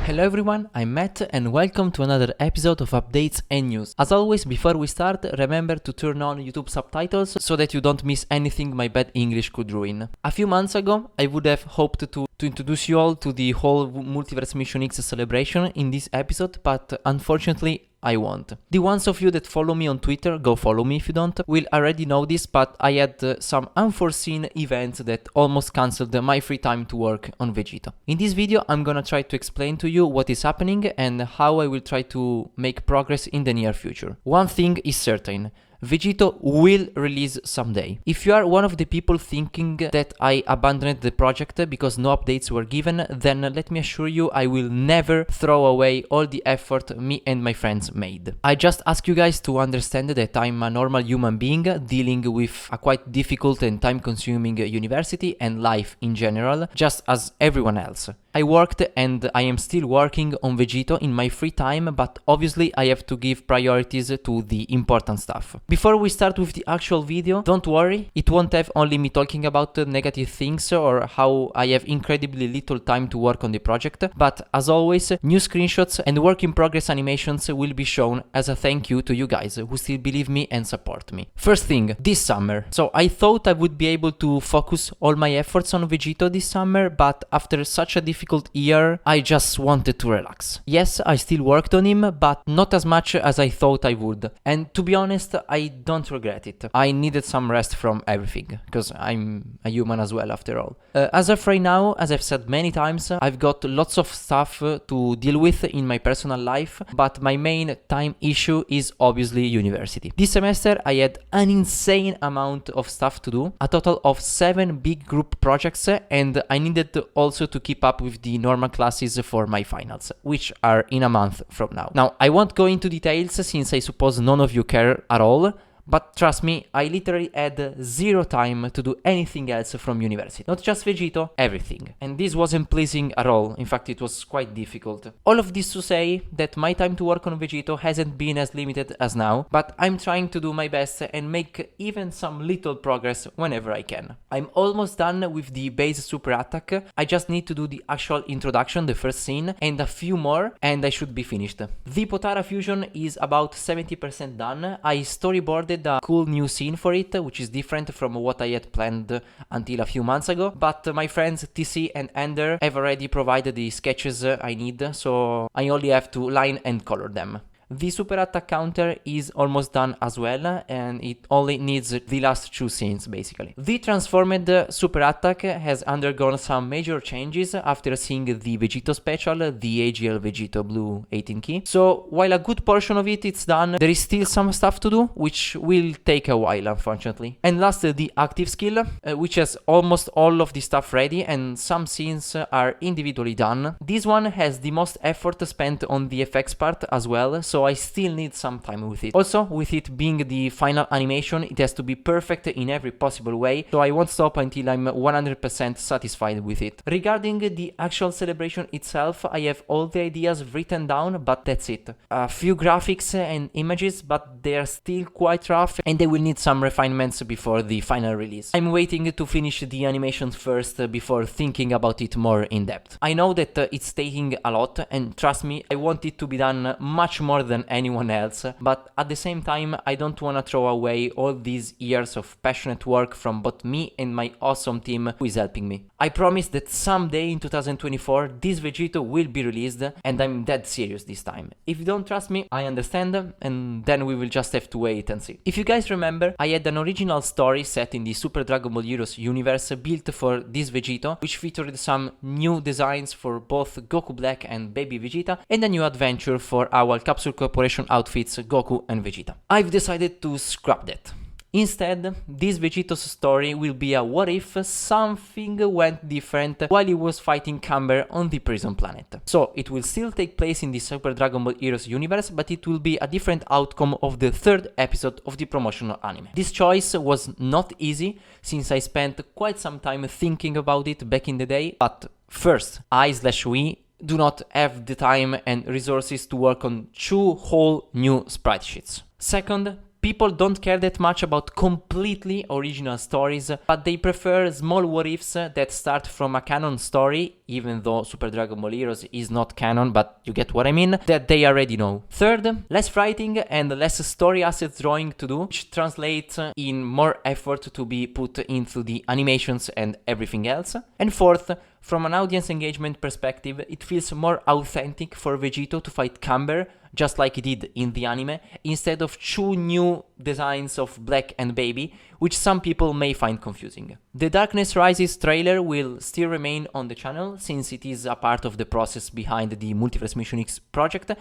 Hello everyone, I'm Matt and welcome to another episode of Updates and News. As always, before we start, remember to turn on YouTube subtitles so that you don't miss anything my bad English could ruin. A few months ago, I would have hoped to introduce you all to the whole Multiverse Mission X celebration in this episode, but unfortunately I won't. The ones of you that follow me on Twitter, go follow me if you don't, will already know this, but I had some unforeseen events that almost cancelled my free time to work on Vegito. In this video I'm gonna try to explain to you what is happening and how I will try to make progress in the near future. One thing is certain. Vegito will release someday. If you are one of the people thinking that I abandoned the project because no updates were given, then let me assure you I will never throw away all the effort me and my friends made. I just ask you guys to understand that I'm a normal human being dealing with a quite difficult and time-consuming university and life in general, just as everyone else. I worked and I am still working on Vegito in my free time, but obviously I have to give priorities to the important stuff. Before we start with the actual video, don't worry, it won't have only me talking about negative things or how I have incredibly little time to work on the project, but as always, new screenshots and work in progress animations will be shown as a thank you to you guys who still believe me and support me. First thing, this summer. So I thought I would be able to focus all my efforts on Vegito this summer, but after such a difficult year, I just wanted to relax. Yes, I still worked on him, but not as much as I thought I would. And to be honest, I don't regret it. I needed some rest from everything, because I'm a human as well after all. As of right now, as I've said many times, I've got lots of stuff to deal with in my personal life, but my main time issue is obviously university. This semester I had an insane amount of stuff to do, a total of 7 big group projects, and I needed also to keep up with the normal classes for my finals, which are in a month from now. Now, I won't go into details since I suppose none of you care at all, but trust me, I literally had zero time to do anything else from university. Not just Vegito, everything. And this wasn't pleasing at all. In fact, it was quite difficult. All of this to say that my time to work on Vegito hasn't been as limited as now, but I'm trying to do my best and make even some little progress whenever I can. I'm almost done with the base super attack. I just need to do the actual introduction, the first scene, and a few more, and I should be finished. The Potara fusion is about 70% done. I storyboarded a cool new scene for it, which is different from what I had planned until a few months ago, but my friends TC and Ender have already provided the sketches I need, so I only have to line and color them. The super attack counter is almost done as well, and it only needs the last 2 scenes basically. The transformed super attack has undergone some major changes after seeing the Vegito special, the AGL Vegito Blue 18 key. So while a good portion of it's done, there is still some stuff to do, which will take a while unfortunately. And last, the active skill, which has almost all of the stuff ready and some scenes are individually done. This one has the most effort spent on the effects part as well, so I still need some time with it. Also, with it being the final animation, it has to be perfect in every possible way, so I won't stop until I'm 100% satisfied with it. Regarding the actual celebration itself, I have all the ideas written down, but that's it. A few graphics and images, but they are still quite rough and they will need some refinements before the final release. I'm waiting to finish the animations first before thinking about it more in depth. I know that it's taking a lot, and trust me, I want it to be done much more than anyone else, but at the same time I don't want to throw away all these years of passionate work from both me and my awesome team who is helping me. I promise that someday in 2024 this Vegito will be released, and I'm dead serious this time. If you don't trust me, I understand, and then we will just have to wait and see. If you guys remember, I had an original story set in the Super Dragon Ball Heroes universe built for this Vegito, which featured some new designs for both Goku Black and Baby Vegeta, and a new adventure for our Capsule Corporation outfits Goku and Vegeta. I've decided to scrap that. Instead, this Vegito's story will be a what if something went different while he was fighting Camber on the prison planet. So it will still take place in the Super Dragon Ball Heroes universe, but it will be a different outcome of the 3rd episode of the promotional anime. This choice was not easy, since I spent quite some time thinking about it back in the day, but first, I/we do not have the time and resources to work on 2 whole new sprite sheets. Second, people don't care that much about completely original stories, but they prefer small what-ifs that start from a canon story, even though Super Dragon Ball Heroes is not canon, but you get what I mean, that they already know. Third, less writing and less story assets drawing to do, which translates in more effort to be put into the animations and everything else. And fourth, from an audience engagement perspective, it feels more authentic for Vegito to fight Camber, just like he did in the anime, instead of two new designs of Black and Baby, which some people may find confusing. The Darkness Rises trailer will still remain on the channel, since it is a part of the process behind the Multiverse Mission X project,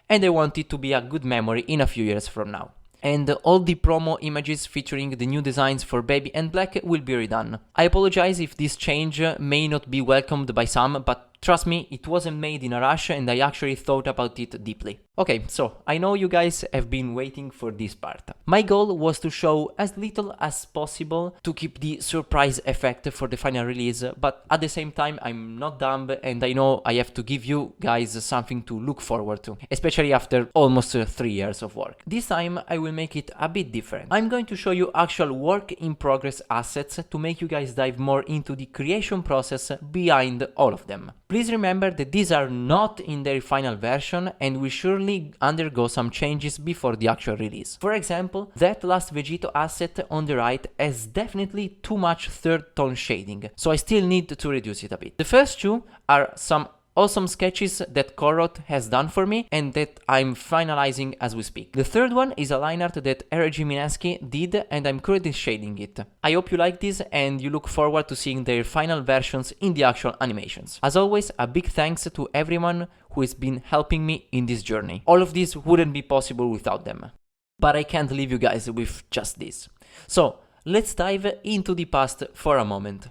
and I want it to be a good memory in a few years from now. And all the promo images featuring the new designs for Baby and Black will be redone. I apologize if this change may not be welcomed by some, but trust me, it wasn't made in a rush and I actually thought about it deeply. Okay, so I know you guys have been waiting for this part. My goal was to show as little as possible to keep the surprise effect for the final release, but at the same time I'm not dumb and I know I have to give you guys something to look forward to, especially after almost 3 years of work. This time I will make it a bit different. I'm going to show you actual work in progress assets to make you guys dive more into the creation process behind all of them. Please remember that these are not in their final version and will surely undergo some changes before the actual release. For example, that last Vegito asset on the right has definitely too much third tone shading, so I still need to reduce it a bit. The first two are some awesome sketches that Colrot has done for me and that I'm finalizing as we speak. The third one is a line art that Energizz did and I'm currently shading it. I hope you like this and you look forward to seeing their final versions in the actual animations. As always, a big thanks to everyone who has been helping me in this journey. All of this wouldn't be possible without them. But I can't leave you guys with just this. So let's dive into the past for a moment.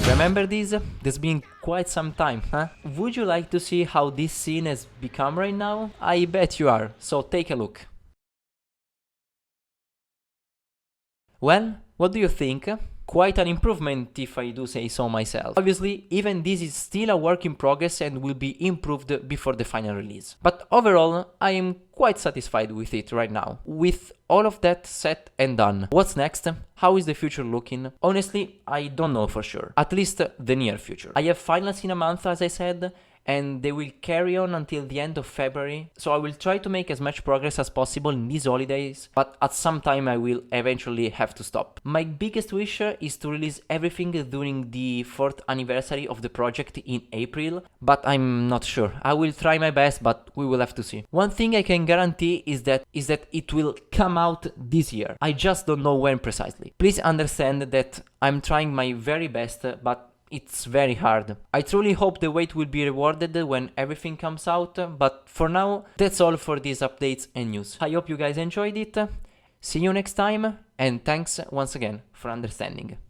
Remember this? There's been quite some time, huh? Would you like to see how this scene has become right now? I bet you are, so take a look. Well, what do you think? Quite an improvement if I do say so myself. Obviously, even this is still a work in progress and will be improved before the final release. But overall, I am quite satisfied with it right now. With all of that set and done. What's next? How is the future looking? Honestly, I don't know for sure. At least the near future. I have finals in a month, as I said, and they will carry on until the end of February, so I will try to make as much progress as possible in these holidays, but at some time I will eventually have to stop. My biggest wish is to release everything during the 4th anniversary of the project in April, but I'm not sure. I will try my best, but we will have to see. One thing I can guarantee is that it will come out this year. I just don't know when precisely. Please understand that I'm trying my very best, but it's very hard. I truly hope the wait will be rewarded when everything comes out, but for now, that's all for these updates and news. I hope you guys enjoyed it. See you next time, and thanks once again for understanding.